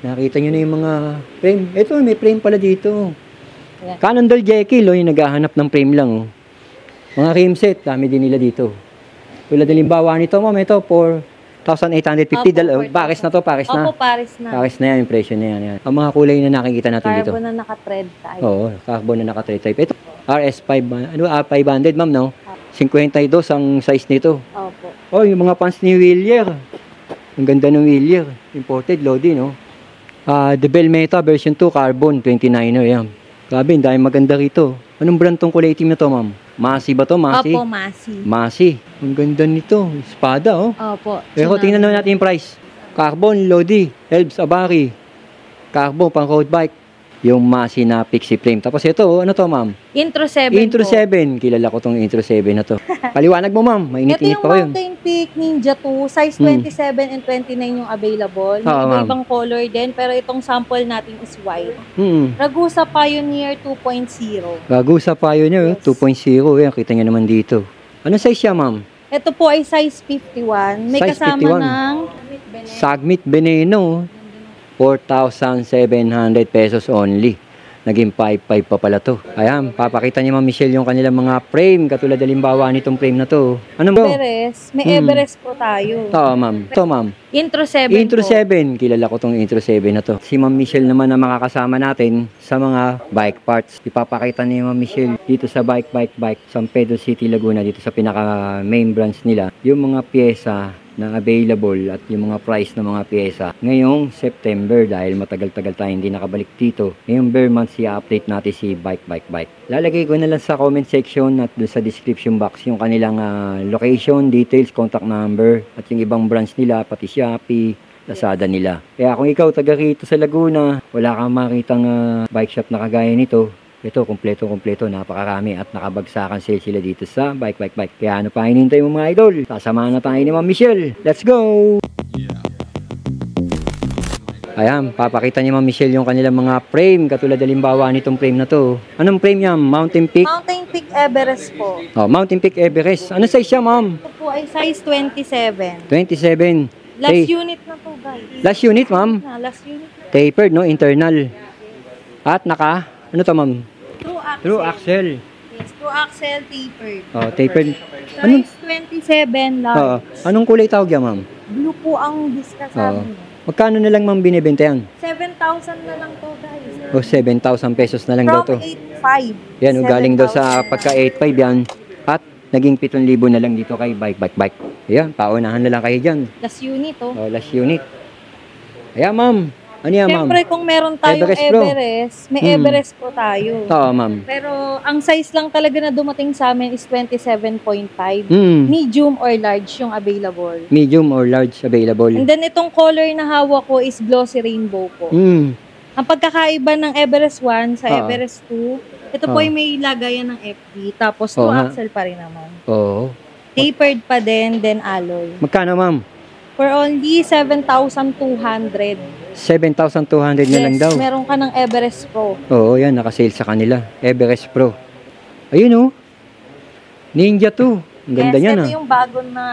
Nakita nyo na yung mga frame. Ito, may frame pala dito. Ayan. Cannondale Jekyll, yung naghahanap ng frame lang. Oh. Mga rim set, dami din nila dito. Tulad halimbawa nito, ma'am, ito, 4,850. Pares na to, pares na. Opo, Paris na. Pares na yan, yung presyo na yan. Ang mga kulay na nakikita natin dito. Carbon na naka-thread tayo. Oo, carbon na naka-thread type. Ito, RS5, ano, 500, ma'am, no? 52 ang size nito. Opo. Oh, yung mga pants ni Willier. Ang ganda ng Willier. Imported, Lodi, no? The Bell Meta version 2, carbon, 29er, yan. Grabe, dahil maganda rito. Anong brand tong kulay itim na to, ma'am? Masi ba to? Masi? Opo, Masi. Masi. Ang ganda nito. Espada, oh. Opo. Pero tingnan naman natin yung price. Carbon, Lodi, Elbs, Abari. Carbon, pang road bike. Yung Masi na pixie frame. Tapos ito, ano to, ma'am? Intro 7 Intro po. 7. Kilala ko tong Intro 7 na to. Paliwanag mo, ma'am. Ito Mainit-init yung pa ko yun. Mountain Peak Ninja 2. Size 27 and 29 yung available. May Oo, ma'am. iba-ibang color din. Pero itong sample natin is white. Hmm. Ragusa Pioneer 2.0. Gagusa pa yun yun. Yes. 2.0. Yan, kita nyo naman dito. Anong size siya, ma'am? Ito po ay size 51. May Size kasama 51. ng Sagmit Veneno. 4,700 pesos only. Naging 5,500 pa pala to. Ayan, papakita niya, Ma'am Michelle, yung kanilang mga frame. Katulad halimbawa nitong frame na to. Ano ba? Everest. May Everest po tayo. Oo, ma'am. Ito, ma'am. Intro 7 Intro po. 7. Kilala ko tong Intro 7 na to. Si Ma'am Michelle naman na makakasama natin sa mga bike parts. Ipapakita ni Ma'am Michelle dito sa Bike San Pedro City, Laguna, dito sa pinaka main branch nila. Yung mga pyesa na available at yung mga price ng mga pyesa ngayong September, dahil matagal-tagal tayo hindi nakabalik dito. Ngayong bare months i-update natin si Bike. Lalagay ko na lang sa comment section at sa description box yung kanilang location, details, contact number at yung ibang branch nila, pati Shopee, Lazada nila. Kaya kung ikaw taga rito sa Laguna, wala kang makitang bike shop na kagaya nito, ito, kompleto, napakarami at nakabagsakan sale sila dito sa Bike. Kaya ano pa hinihintay mo mga idol? Sasamahan na tayo ni Ma'am Michelle. Let's go! Ayan, papakita ni Ma'am Michelle yung kanilang mga frame. Katulad halimbawa nitong frame na to. Anong frame niya? Mountain Peak? Mountain Peak Everest po. Oh, Mountain Peak Everest. Ano size siya, ma'am? Ito po ay size 27. 27. Last unit na to, guys. Last unit, ma'am? Last unit. Tapered, no? Internal. At ano to, ma'am? True axle. True axle. Yes, true axle tapered. Oh, tapered. Size 27 lang. Anong kulay tawag yan, ma'am? Blue po ang disca sabi niya. Magkano na lang, ma'am, binibenta yan? 7,000 na lang to, guys. O, 7,000 pesos na lang daw to. From 8,500. Yan, galing daw sa pagka 8,500 yan. At naging 7,000 na lang dito kay Bike. Ayan, paunahan na lang kayo dyan. Last unit, oh. Oh, last unit. Ayan, ma'am. Ano yan, ma'am? Siyempre, kung meron tayong Everest Pro. may Everest po tayo. Oo, ma'am. Pero, ang size lang talaga na dumating sa amin is 27.5. Mm. Medium or large yung available. Medium or large available. And then, itong color na hawak ko is glossy rainbow po. Mm. Ang pagkakaiba ng Everest 1 sa Oo. Everest 2, ito po ay may lagayan ng FD, tapos Oo two nga. axle pa rin naman. Oo. Tapered pa din, then alloy. Magkano, ma'am? For only 7,200. 7,200 na lang daw. Meron ka ng Everest Pro. Oo, yan. Nakasale sa kanila. Everest Pro. Ayun, oh. Ninja 2. Ang ganda niyan, ito yung bago na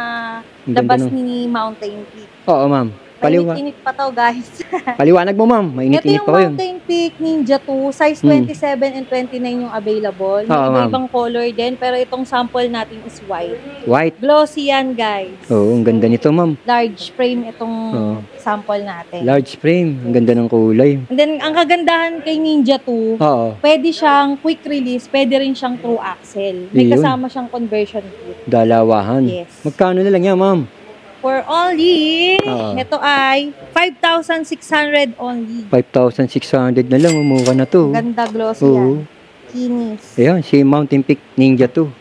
Ang ganda labas nun. ni Mountain Peak. Oo, ma'am. Mainit-init pa to, guys. Paliwanag mo, ma'am. Ito Mainit-init yung pa ko yun. Mountain Peak Ninja 2. Size 27 and 29 yung available. May Oo, ma'am. iba-ibang color din, pero itong sample natin is white. White. Glossy yan, guys. Oo, ang ganda nito, ma'am. Large frame itong Oo. sample natin. Large frame. Ang ganda ng kulay. And then, ang kagandahan kay Ninja 2, Oo. pwede siyang quick release, pwede rin siyang true axle. May Yun. kasama siyang conversion kit. Dalawahan. Yes. Magkano na lang yan, ma'am? For only, Oo. ito ay 5,600 only. 5,600 na lang. Mura na to. Ganda glossy Oo. yan. Kinis. Ayan, si Mountain Peak Ninja 2.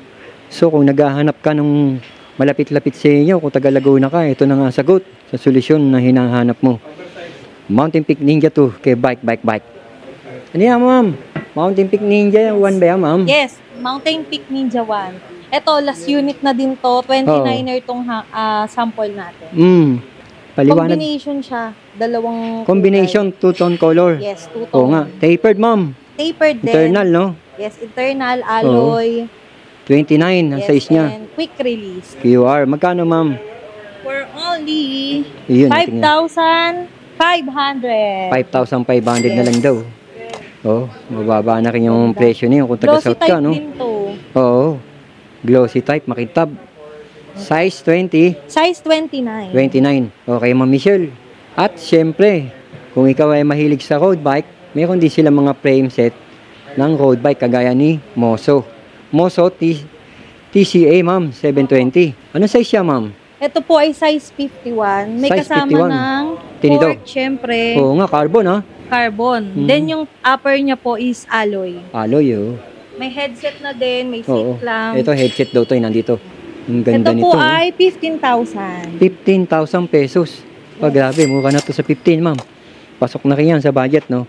So, kung naghahanap ka ng malapit-lapit sa inyo, kung taga Laguna ka, ito na nga sagot sa solusyon na hinahanap mo. Mountain Peak Ninja 2 kay Bike. Ano yan, ma'am? Mountain Peak Ninja 1 ba yan, ma'am? Yes, Mountain Peak Ninja 1. Ito, last unit na din to. 29er tong sample natin. Paliwanag. Combination siya. Dalawang Combination, two-tone color. kulay. Yes, two-tone. Oo nga. Tapered, ma'am. Tapered din. Internal, no? Yes, internal, alloy. 29 ang Yes, size niya. and quick release. QR. Magkano, ma'am? For only Iyon, tingnan. 500. 5,500 na lang daw. Oh, mababa na rin yung presyo niyo kung taga Glossy South ka, type no? din to. Oo. Glossy type, makintab. Size 20, Size 29. 29. Okay, Ma'am Michelle. At syempre, kung ikaw ay mahilig sa road bike, meron din sila mga frame set ng road bike kagaya ni Moso. Moso TCA, ma'am, 720. Anong size siya, ma'am? Ito po ay size 51. May Size kasama 51. ng Tinidor. fork, syempre, Oo nga, carbon, ha? carbon. Then yung upper niya po is alloy. Alloy, oh. May headset na din, may Oo. seat clamp. Ito, headset daw to, nandito. Ang ganda Ito nito. po ay 15,000. 15,000 pesos. Oh, grabe, mukha na to sa 15, ma'am. Pasok na rin yan sa budget, no?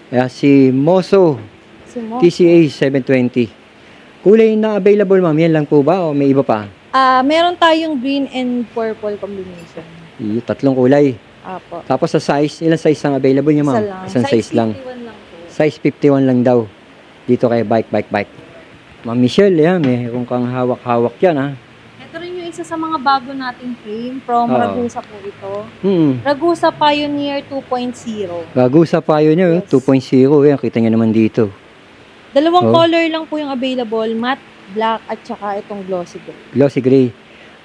Kaya si Moso Simo. TCA 720. Kulay na available, ma'am, yan lang po ba? O may iba pa? Meron tayong green and purple combination. Tatlong kulay. Apo. Tapos sa size, ilang size ang available niya, ma'am? Isa lang. Isang size lang. 51 lang po. Size 51 lang daw. Dito kay bike. Ma'am Michelle, yan, kung kang hawak-hawak yan, ha? Ito rin yung isa sa mga bago nating frame from Oo. Ragusa po ito. Hmm. Ragusa Pioneer 2.0. Bago sa Pioneer, Yes. 2.0, yan, kita niyo naman dito. Dalawang Oh. color lang po yung available, matte black at saka itong glossy gray. Glossy gray.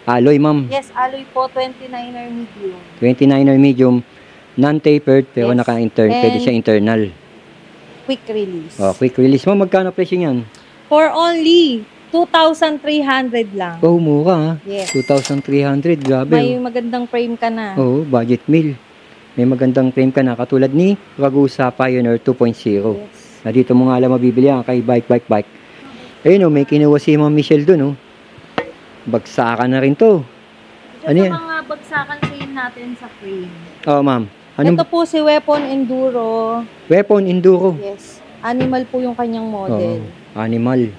Alloy, ma'am. Yes, alloy po 29er medium. 29er medium. Non-tapered, pero Yes. pwede And- siya internal. Quick release. Oh, quick release. Ma'am, magkano presyo niyan? For only 2,300 lang. Oh, mura, ha? Yes. 2,300, grabe. May magandang frame ka na. Oh, budget meal. May magandang frame ka na, katulad ni Ragusa Pioneer 2.0. Yes. Na dito mo nga lang mabibili yan kay bike. Ayun, oh, may kinuha si Ma'am Michelle dun, oh. Bagsakan na rin to. Ito Ano sa yan? mga bagsakan frame natin sa frame. Oh, ma'am. Anong Ito po si Weapon Enduro. weapon enduro? Yes. Animal po yung kanyang model. Oo, animal.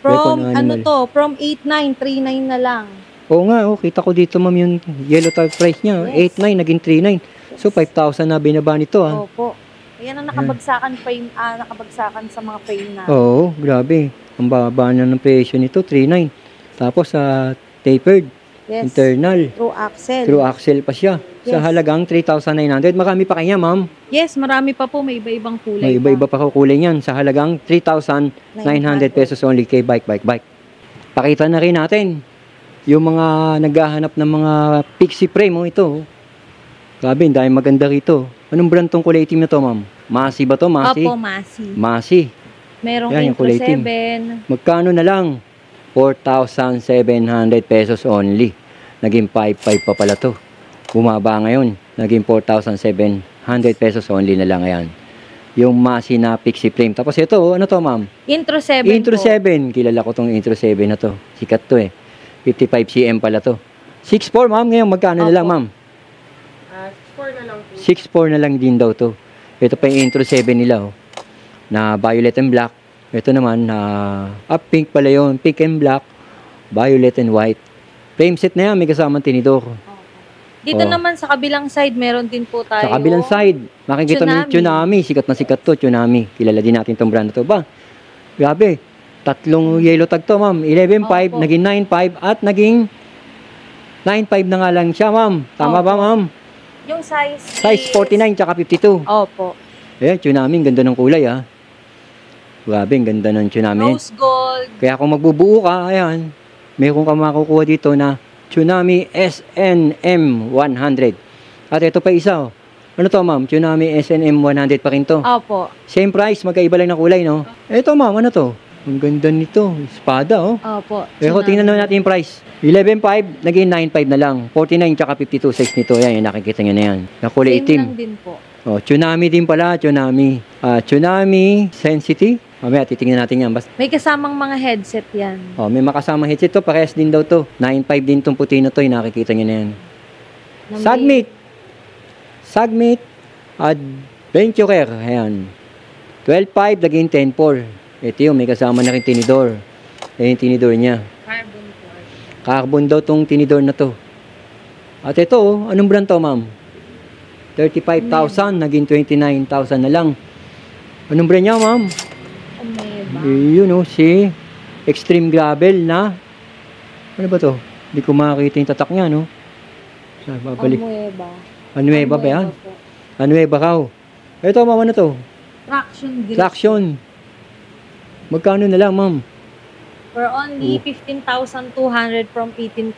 From, Weapon ano animal. to, from 8,900, 3,900 na lang. Oo nga, oh, kita ko dito, ma'am, yung yellow tag price niya. Yes. 8,900, naging 3,900. So, 5,000 na binaba nito, ah. Opo. Ayan ang nakabagsakan frame, nakabagsakan sa mga frame na. Oo, grabe. Ang baba na ng presyo nito, 3,900. Tapos, tapered, Yes. internal, True axle. through axle pa siya. Sa Yes. halagang 3,900. Marami pa kanya, ma'am. Yes, marami pa po. May iba-ibang kulay May iba-iba pa kulay niyan. Sa halagang 3,900 pesos only kay bike. Pakita na rin natin yung mga naghahanap ng mga pixie frame, oh, ito. Oh. Grabe, dahil maganda rito. Anong brand tong kulay itim na to, ma'am? Masi ba to? Masi? Opo, Masi. Masi. Merong Yan, yung Intro kulay itim. 7. Magkano na lang? 4,700 pesos only. Naging 5,500 pa pala to. Bumaba ngayon. Naging 4,700 pesos only na lang ngayon. Yung Masi na pixie frame. Tapos ito, oh, ano to, ma'am? Intro 7 Intro po. 7. Kilala ko tong Intro 7 na to. Sikat to, eh. 55 cm pala to. 6,400, ma'am. Ngayon, magkano na lang, Opo. ma'am? 6,400 na lang po. 6,400 na lang din daw to. Ito pa yung Intro 7 nila, oh. Na violet and black. Ito naman, pink pala yun. Pink and black. Violet and white. Frame set na yan. May kasamang tinidor. Dito Oh. naman sa kabilang side, meron din po tayo. Sa kabilang side, makikita mo yung Tsunami. Sikat na sikat to, Tsunami. Kilala din natin tong brand na to. Ba? Grabe. Tatlong yellow tag to, ma'am. 11,500, Opo. naging 9,500, at naging 9,500 na nga lang siya, ma'am. Tama Opo. ba, ma'am? Yung size Size 49 tsaka 52. Opo. Ayan, Tsunami. Ang ganda ng kulay, ha. Grabe, ang ganda ng Tsunami. Rose gold. Kaya kung magbubuo ka, ayan, meron ka makukuha dito na Tsunami SNM 100. At ito pa isa, oh. Ano to, ma'am? Tsunami SNM 100 pa rin to. Opo. Same price, magkaiba lang ng kulay, no? Ito, ma'am, ano to? Ang ganda nito. Espada, oh. Opo. Pero tingnan naman natin yung price. 11,500, naging 9,500 na lang. 49 tsaka 52 size nito. Ayan, yung nakikita nyo na yan. Na kulay Same itim. lang din po. Oh, Tsunami din pala, Tsunami. Tsunami Sensity. Mamaya, titingnan natin yan. Basta May kasamang mga headset yan. oh, may makasamang headset to, parehas din daw to. 9,500 din tong puti na to, nakikita nyo na yan. Na may- Sagmit Adventurer, ayan. 12,500, naging 10,400. Ito yung may kasama na rin tinidor. Ayan yung tinidor niya. Carbon board. Carbon daw tong tinidor na to. At ito, oh, anong brand to, ma'am? 35,000, naging 29,000 na lang. Anong brand niya, ma'am? Omega. Yun, oh, si Extreme Gravel na, ano ba to? Hindi ko makakita yung tatak niya, no? Sa babalik. Amueba. Ano ba yan? po. Anueva Raw. Ito, ma'am, ano to? Traction grip. Traction. Magkano na lang, ma'am? For only 15,200 from 18,000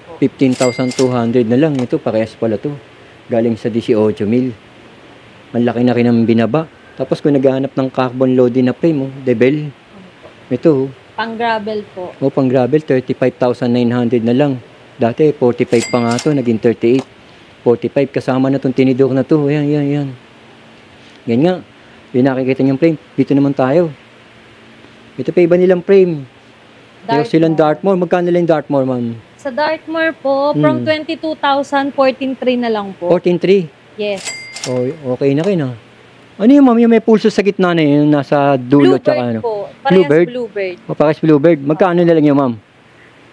po. 15,200 na lang. Ito, parehas pala to. Galing sa 18,000. Ang laki na rin ang binaba. Tapos kung naghahanap ng carbon loading na frame, Debel. Ito, Pang gravel po. pang gravel, 35,900 na lang. Dati, 45 pa nga to, naging 38. 45 kasama na tong tinidor na to. Ayan, yan, yan. Yan nga. Yung nakikita niyong frame. Dito naman tayo. Ito pa iba nilang frame. Meron silang Dartmoor. Magkano lang yung Dartmoor, ma'am? Sa Dartmoor po, from 22,000, 14,300 na lang po. 14,300. Yes. Oh, okay na rin, ha? Ano yung, ma'am? Yung may pulso sa gitna na yun, nasa dulo, Bluebird tsaka ano? po. Parehas Bluebird? Bluebird. Pares Bluebird. Magkano na lang yun, ma'am?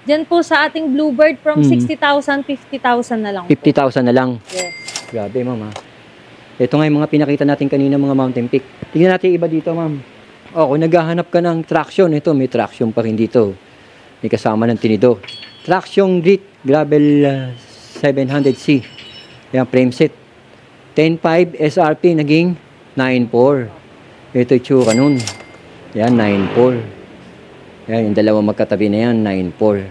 Diyan po sa ating Bluebird, from 60,000, 50,000 na lang po. 50,000 na lang. Yes. Grabe, ma'am, ha? Ito nga yung mga pinakita natin kanina, mga mountain peak. Tingnan natin iba dito, ma'am. Kung naghahanap ka ng traction, ito, may traction pa rin dito. May kasama ng tinidor. Traction grit, gravel 700C. Yan, frame set. 10.5 SRP, naging 9.4. Ito yung tsura nun. Yan, 9.4. Yan, yung dalawa magkatabi na yan, 9.4.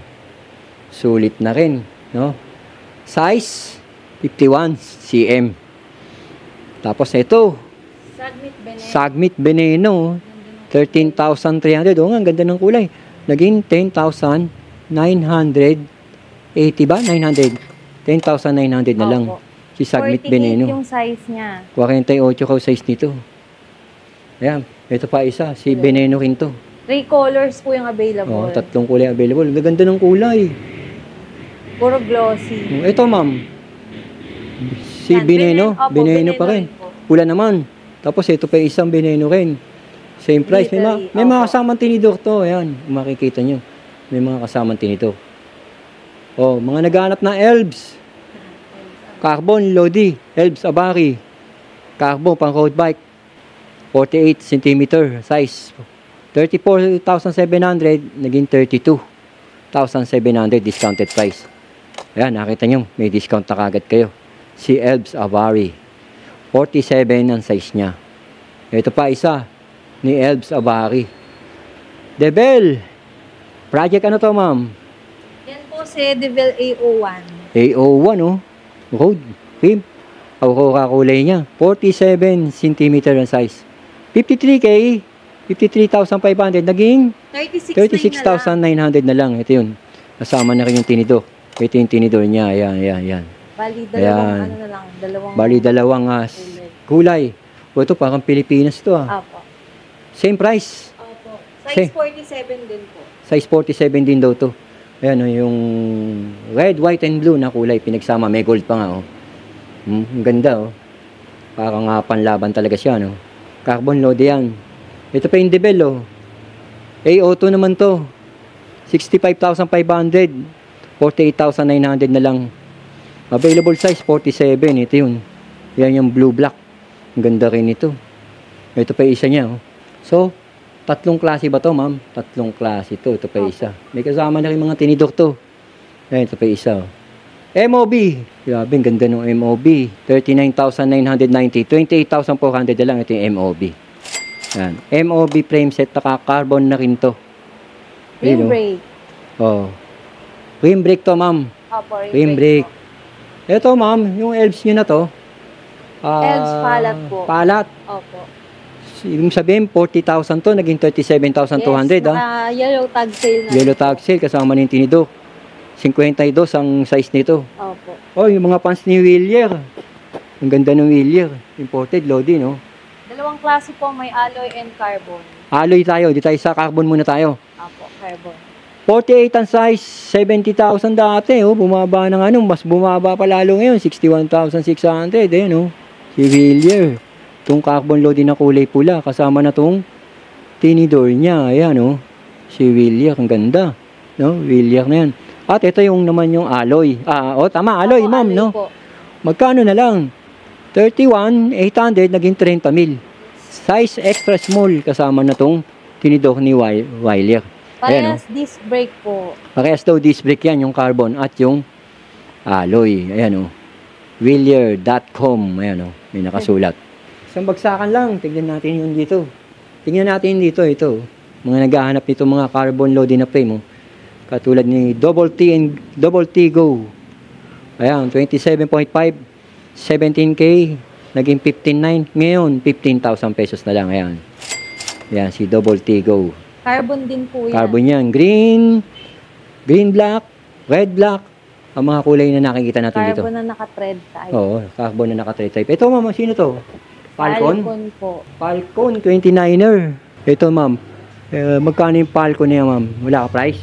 Sulit na rin, no? Size, 51 cm. Tapos ito, Sagmit Benet. Sagmit Veneno, 13,300. Oo nga, ang ganda ng kulay. Naging 10,980 ba? 900. 10,900 na lang. Opo. Si Sagmit 48 Veneno. yung size niya. 48 ka size nito. Ayan, ito pa isa. Si Veneno rin to. 3 colors po yung available. Tatlong kulay available. Ang ganda ng kulay. Puro glossy. Ito, ma'am. Si Yan, Veneno. Opo, Veneno pa rin. po. Pula naman. Tapos ito pa isang Veneno rin. Same price. May mga Opo. kasamang tinidor to. Ayan, makikita nyo. May mga kasamang tinidor. Mga naghahanap na Elbs. Carbon Lodi. Elbs Abari. Carbon pang road bike. 48 cm size. 34,700 naging 32,700 discounted price. Ayan, nakita nyo. May discount na kagad kayo. Si Elbs Abari. 47 ang size niya. Ito pa isa. Ni Elbs Abari. Debel. Project ano to, ma'am? Yan po si Devil A01. A01, oh. Road. Cream. Aurora kulay niya. 47 cm ang size. 53K. 53,500. Naging 36,900 na lang. Ito yun. Kasama na rin yung tinidor. Ito yung tinidor niya. Ayan. Bali, Ayan. ano na lang. Dalawang kulay. Ito parang Pilipinas to, ah. Opo. Same price. Opo. Size 47 din po. Size 47 din daw to. Ayan, yung red, white, and blue na kulay. Pinagsama. May gold pa nga, oh. Ang ganda, oh. Parang panlaban talaga siya, no? Carbon load yan. Ito pa yung Debel, oh. A02 naman to. 65,500. 48,900 na lang. Available size, 47. Ito yun. Yan yung blue black. Ang ganda rin ito. Ito pa yung isa niya, oh. So, tatlong klase ba to, ma'am? Tatlong klase to. Ito pa yung isa. May kasama na rin mga tinidor to. Ayan, ito pa yung isa, oh. MOB. Grabe, ang ganda ng MOB. 39,990. 28,400 na lang. Ito yung MOB. Yan. MOB frame set. Naka-carbon na rin to. Rim brake. Rim brake to, ma'am. Opo, Rim brake. Ito, ma'am, yung elves nyo na to. Elves palat po. Palat. Opo. Ibig sabihin, 40,000 to. Naging 37,200, ah. Yellow tag sale na. Yellow tag sale. Kasama na yung tinidor. 52 ang size nito. Opo. Yung mga pants ni Willier. Ang ganda ng Willier. Imported, Lodi, no? Dalawang klase po, may alloy and carbon. Alloy tayo. Di tayo sa carbon muna tayo. Opo, carbon. 48 ang size. 70,000 dati, oh. Bumaba ng mas bumaba pa lalo ngayon. 61,600, no? Si Willier. Itong carbon loading na kulay pula. Kasama na itong tinidor niya. Ayan, oh. Si Willier. Ang ganda. No? Willier na yan. At ito yung naman yung alloy. Tama, alloy, ma'am, alloy no? Po. Magkano na lang? 31,800 naging 30,000. Size extra small kasama na tong tinidor ni Willier. Parehas disc brake po. Parehas daw disc brake yan, yung carbon at yung alloy. Ayan, oh. Willier.com. Ayan, oh. May nakasulat. Isang bagsakan lang. Tignan natin yun dito. Tingnan natin dito. Ito. Mga naghahanap nito mga carbon loading na frame. Oh. Katulad ni Double T Go. Ayan, 27.5. 17K. Naging 15.9. Ngayon, 15,000 pesos na lang. Ayan. Ayan, si Double T Go. Carbon din po yan. Carbon yan. Green black, red black. Ang mga kulay na nakikita natin dito. Carbon na naka-thread type. Oo, carbon na naka-thread type. Ito ma'am, sino to? Falcon? Falcon po. Falcon 29er. Ito ma'am. Magkano yung Falcon niya ma'am? Wala ka price?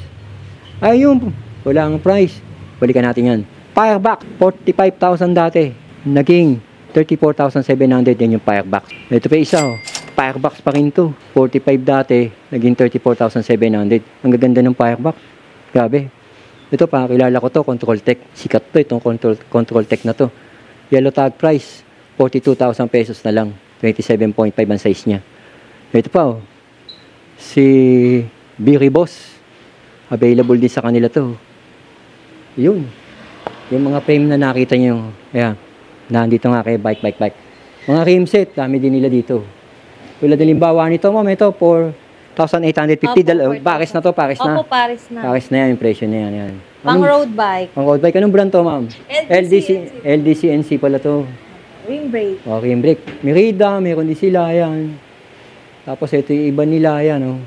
Ayun, wala kang price. Balikan natin yan. Fireback, 45,000 dati. Naging 34,700 yan yung Fireback. Ito pa isa oh. Fireback pa rin to. 45 dati, naging 34,700. Ang gaganda ng Fireback. Grabe. Ito pa, kilala ko to, Control Tech. Sikat to, itong Control Tech na to. Yellow tag price, 42,000 pesos na lang. 27.5 ang size niya. Ito pa, oh. Si Beery Boss. Available din sa kanila to. Yun. Yung mga frame na nakita nyo. Ayan. Nandito nga kay bike. Mga rim set, dami din nila dito. Tulad halimbawa nito, ma'am, ito, 4,850. Paris na to, Paris na. Opo, Paris na. Paris na yan, yung presyo na yan. Yan. Pang road bike. Pang road bike. Anong brand to, ma'am? LDCNC pala to. Ring brake. O, rim brake. Merida, meron din sila, yan. Tapos ito yung iba nila, yan, oh.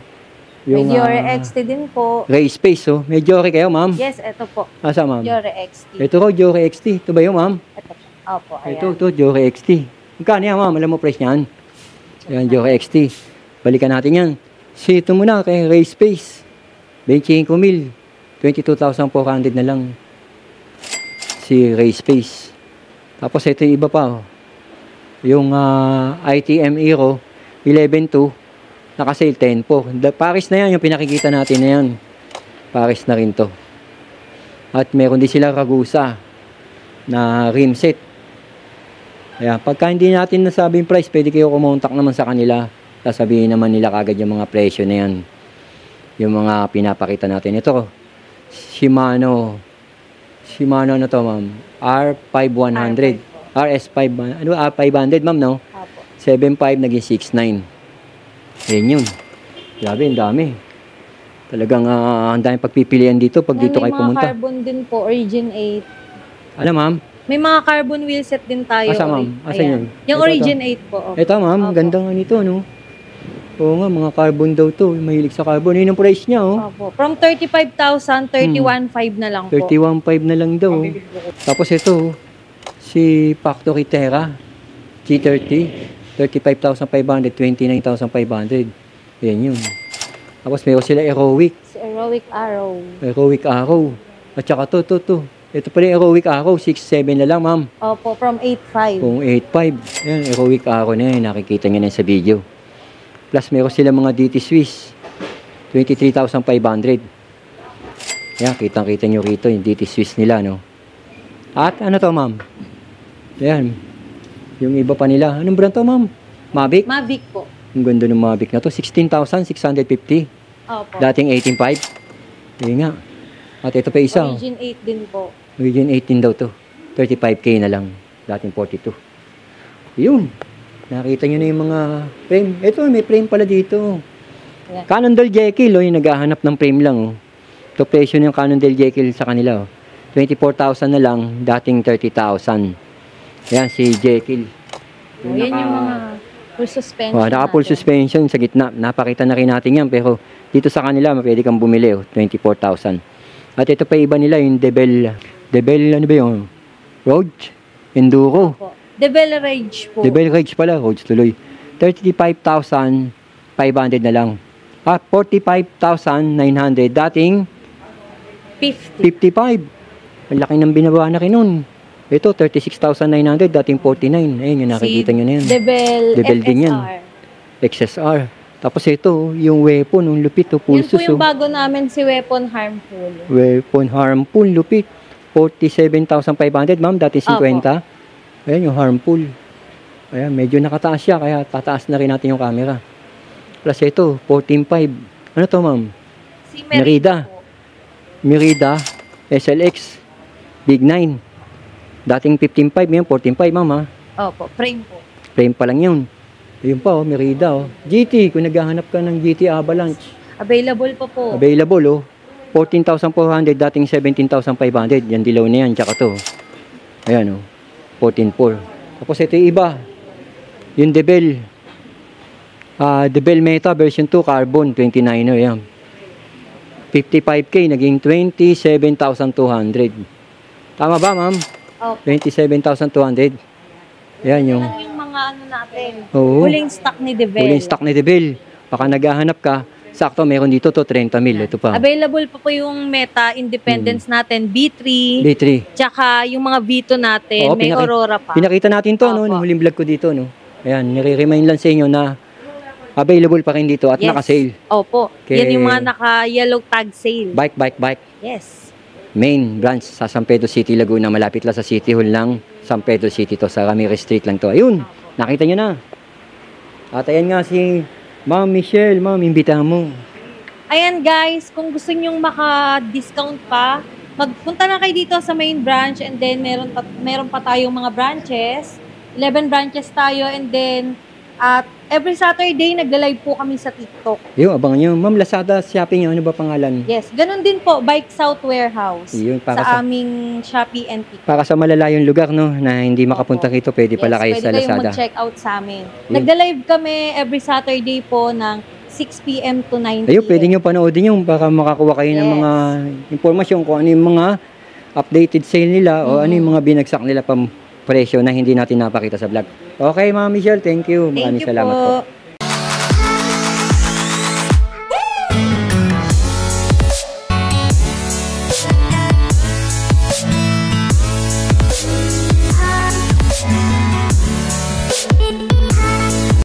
May Diore XT din po. Ray Space, oh. May Diore kayo, ma'am? Yes, ito po. Asa, ma'am? Diore XT. Ito ko, Diore XT. Ito ba yun, ma'am? Ito po. Opo, ayan. Ito, Diore XT. Magkano yan, ma'am? Alam mo price niyan? Ayan, Diore XT. Balikan natin yan. Ito muna kay Ray Space. 25,000. 22,400 na lang. Si Ray Space. Tapos ito yung iba pa, oh. Yung ITM Aero 11.2. Naka-sale 10 po. Paris na yan, yung pinakikita natin na yan. Paris na rin to. At meron din sila Ragusa na rim set. Ayan, pagka hindi natin nasabing price, pwede kayo kumontak naman sa kanila. Sasabihin naman nila kagad yung mga presyo na yan. Yung mga pinapakita natin. Ito, Shimano na to, ma'am. R5100. RS5, ano, R500, ma'am, no? Opo. 7.5 naging 6.9. Yan yun. Grabe, ang dami. Talagang ang daming pagpipilian dito pag dito kayo pumunta. May mga carbon din po, Origin 8. Ano, ma'am? May mga carbon wheel set din tayo. Asa, ma'am? Asa yun? Yung Ito, Origin 8 po. Oh. Ito, ma'am. Opo. Ganda nga nito, no? Oo nga, mga carbon daw to. Mahilig sa carbon. Yun ang price niya, oh. Opo. From 35,000, 31,500 na lang po. 31.5 na lang daw. Tapos ito, si Factory Terra G30. 35,500, 29,500. Yan yun. Tapos meron sila Heroic. Si Heroic Arrow. Heroic Arrow. At saka to. Ito pala yung Heroic Arrow. 6.7 na lang, ma'am. Opo, from 8,500. Kung 8.5. Yan, Heroic Arrow na yan. Nakikita nyo na sa video. Plus meron sila mga DT Swiss. 23,500. Yan, kitang-kita nyo rito yung DT Swiss nila, no? At ano to, ma'am? Yan. Yung iba pa nila. Anong brand to, ma'am? Mavic? Mavic po. Ang ganda ng Mavic na to. 16,650. Opo. Dating 18,500. Ayun nga. At ito pa isa. Origin 8 din po. Origin 18 daw to. 35K na lang. Dating 42. Yun. Nakita nyo na yung mga frame. Ito, may frame pala dito. Ayan. Cannondale Jekyll, oh, yung naghahanap ng frame lang. Oh. Ito presyo ng Cannondale Jekyll sa kanila. Oh. 24,000 na lang. Dating 30,000. Ayan, si Jekyll. So, yan yung mga full suspension. Naka full natin. suspension sa gitna. Napakita na rin natin yan. Pero dito sa kanila, pwede kang bumili. Oh, 24,000. At ito pa iba nila, yung Debel, ano ba yung Road? Enduro. Opo. Devil Rage po. Debel Rage pala, Roads tuloy. 35,500 na lang. 45,900. Dating 50. 55. Ang laki ng binaba na rin nun. Ito, 36,900. Dating 49. Ayun, yung nakikita nyo na yan. Devil din yan. XSR. Tapos ito, yung weapon, yung lupit, Yan pulsos. po yung bago namin, si Weapon Harmful. Weapon harmful, lupit. 47,500, ma'am. Dating 50. Ayan, yung harmful. Ayan, medyo nakataas siya, kaya tataas na rin natin yung camera. Plus ito, 14,500. Ano to, ma'am? Si Merida. po. Merida SLX Big 9. Dating 15,500, ngayon 14,500, ma'am, ha? Opo, frame po. Frame pa lang yun. Ayun pa, oh, Merida, oh. GT, kung naghahanap ka ng GT Avalanche. Available po po. Available, oh. 14,400, dating 17,500. Yan, dilaw na yan, tsaka to. Ayan, oh. 14,400. Tapos ito yung iba. Yung Debel. Debel Meta version 2, carbon, 29er, yan. 55K, naging 27,200. Tama ba, ma'am? Opo. 27,200. Yan yung... Yan yung mga ano natin. Oo. Huling stock ni Devel. Huling stock ni Debel. Baka naghahanap ka, sakto meron dito to 30 mil. Ito pa. Available pa po yung Meta Independence natin, B3, B3. tsaka yung mga Vito natin, Oo, may Aurora pa. Pinakita natin to, no? Opo. Nung huling vlog ko dito, no? Ayan, nire-remind lang sa inyo na available pa rin dito at Yes. naka-sale. Opo. Kay- Yan yung mga naka-yellow tag sale. Bike. Yes. Main branch sa San Pedro City, Laguna. Malapit lang sa City Hall ng San Pedro City to. Sa Ramirez Street lang to. Ayun, nakita nyo na. At ayan nga si Ma'am Michelle. Ma'am, imbitahan mo. Ayan guys, kung gusto nyong maka-discount pa, magpunta na kayo dito sa main branch and then meron pa tayong mga branches. 11 branches tayo and then at every Saturday nagla-live po kami sa TikTok. Yun, abangan nyo. Ma'am, Lazada Shopping, ano ba pangalan? Yes, ganun din po, Bike South Warehouse Yun, para sa aming Shopee and TikTok. Para sa malalayong lugar, no, na hindi makapunta rito, pwede pala kayo Yes, sa pwede kayong Lazada. mag-check out sa amin. Yun. Nagla-live kami every Saturday po ng 6 p.m. to 9 p.m. Ayun, pwede nyo panoodin yung para makakuha kayo ng Yes. mga impormasyon kung ano yung mga updated sale nila o ano yung mga binagsak nila pang presyo na hindi natin napakita sa vlog. Okay, Ma'am Michelle, thank you. Thank Maraming you salamat po. po.